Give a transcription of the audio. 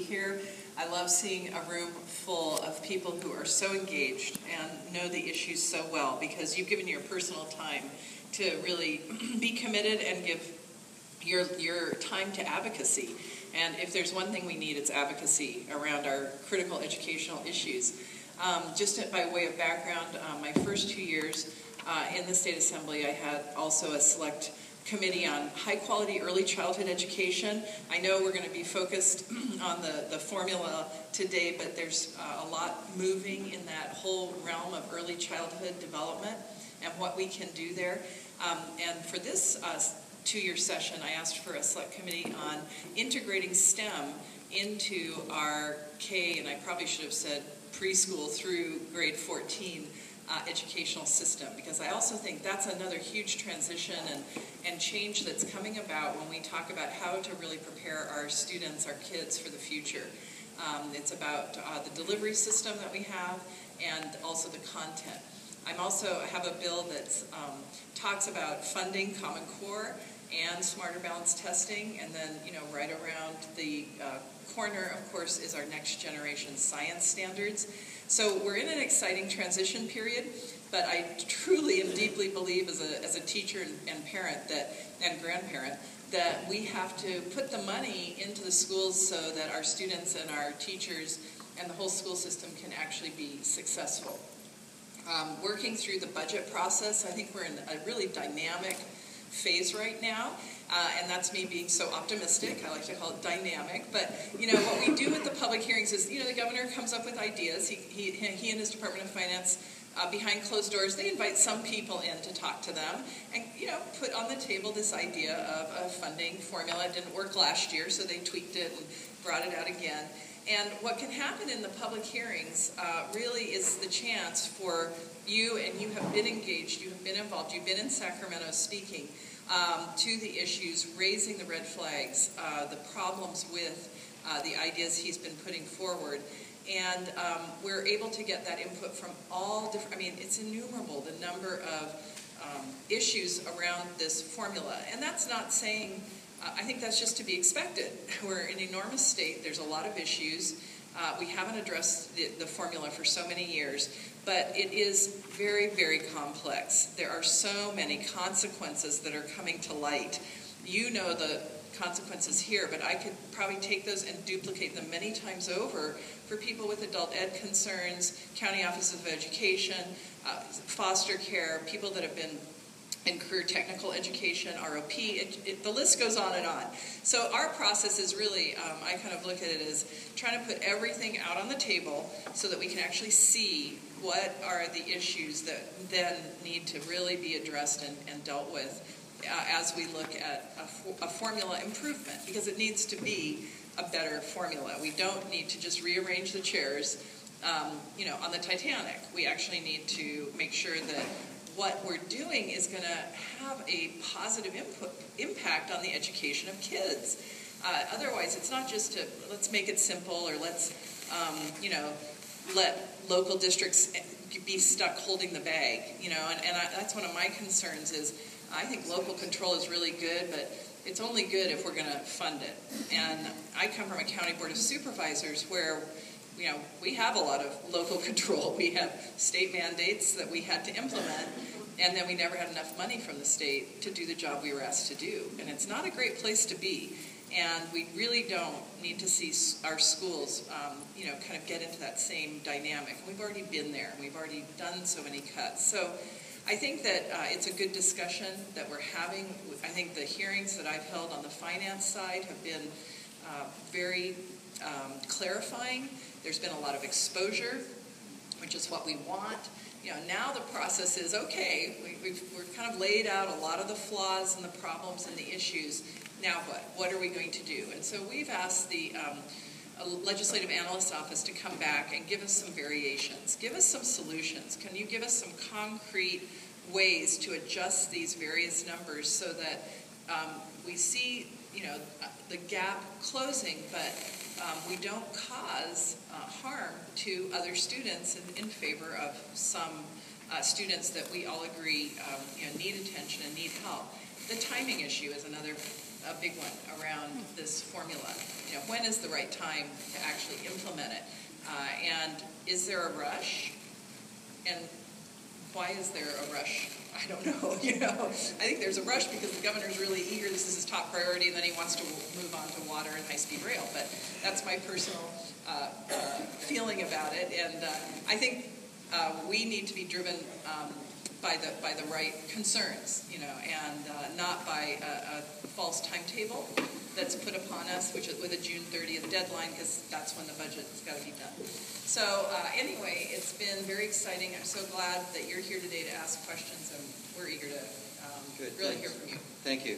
here. I love seeing a room full of people who are so engaged and know the issues so well, because you've given your personal time to really be committed and give your time to advocacy. And if there's one thing we need, it's advocacy around our critical educational issues. Just by way of background, my first 2 years in the State Assembly, I had also a select committee on high-quality early childhood education. I know we're going to be focused on the formula today, but there's a lot moving in that whole realm of early childhood development and what we can do there. And for this 2-year session, I asked for a select committee on integrating STEM into our K, and I probably should have said preschool through grade 14 educational system, because I also think that's another huge transition and change that's coming about when we talk about how to really prepare our students, our kids, for the future. It's about the delivery system that we have and also the content. I have a bill that talks about funding Common Core and smarter balanced testing, and then, you know, right around the corner, of course, is our next generation science standards. So we're in an exciting transition period, but I truly and deeply believe as a teacher and parent and grandparent that we have to put the money into the schools so that our students and our teachers and the whole school system can actually be successful. Working through the budget process, I think we're in a really dynamic phase right now. And that's me being so optimistic. I like to call it dynamic. But, you know, what we do with the public hearings is, you know, the governor comes up with ideas. He and his Department of Finance, behind closed doors, they invite some people in to talk to them and, you know, put on the table this idea of a funding formula. It didn't work last year, so they tweaked it and brought it out again. And what can happen in the public hearings really is the chance for you, and you have been engaged, you have been involved, you've been in Sacramento speaking to the issues, raising the red flags, the problems with the ideas he's been putting forward. And we're able to get that input from all different, I mean, it's innumerable, the number of issues around this formula. And that's not saying, I think that's just to be expected. We're an enormous state, there's a lot of issues. We haven't addressed the formula for so many years, but it is very, very complex. There are so many consequences that are coming to light. You know the consequences here, but I could probably take those and duplicate them many times over for people with adult ed concerns, county offices of education, foster care, people that have been in career technical education, ROP, the list goes on and on. So our process is really, I kind of look at it as trying to put everything out on the table so that we can actually see what are the issues that then need to really be addressed and dealt with as we look at a formula improvement, because it needs to be a better formula. We don't need to just rearrange the chairs, you know, on the Titanic. We actually need to make sure that what we're doing is going to have a positive impact on the education of kids. Otherwise, it's not just to, let's make it simple, or let's, you know, let local districts be stuck holding the bag, you know, and that's one of my concerns is I think local control is really good, but it's only good if we're going to fund it. And I come from a county board of supervisors where, you know, we have a lot of local control. We have state mandates that we had to implement, and then we never had enough money from the state to do the job we were asked to do. And it's not a great place to be. And we really don't need to see our schools, you know, kind of get into that same dynamic. We've already been there, and we've already done so many cuts. So I think that it's a good discussion that we're having. I think the hearings that I've held on the finance side have been very clarifying. There's been a lot of exposure, which is what we want. You know, now the process is, okay, we've kind of laid out a lot of the flaws and the problems and the issues. Now what? What are we going to do? And so we've asked the Legislative Analyst Office to come back and give us some variations. Give us some solutions. Can you give us some concrete ways to adjust these various numbers so that we see, you know, the gap closing, but we don't cause harm to other students in favor of some students that we all agree you know, need attention and need help. The timing issue is another a big one around this formula. You know, when is the right time to actually implement it? And is there a rush? And why is there a rush? I don't know. You know, I think there's a rush because the governor's really eager. This is his top priority, and then he wants to move on to water and high-speed rail. But that's my personal feeling about it. And I think we need to be driven by the right concerns, you know, and not by a false timetable that's put upon us, which is with a June 30th deadline, because that's when the budget's got to be done. So anyway, it's been very exciting. I'm so glad that you're here today to ask questions, and we're eager to really hear from you. Thank you.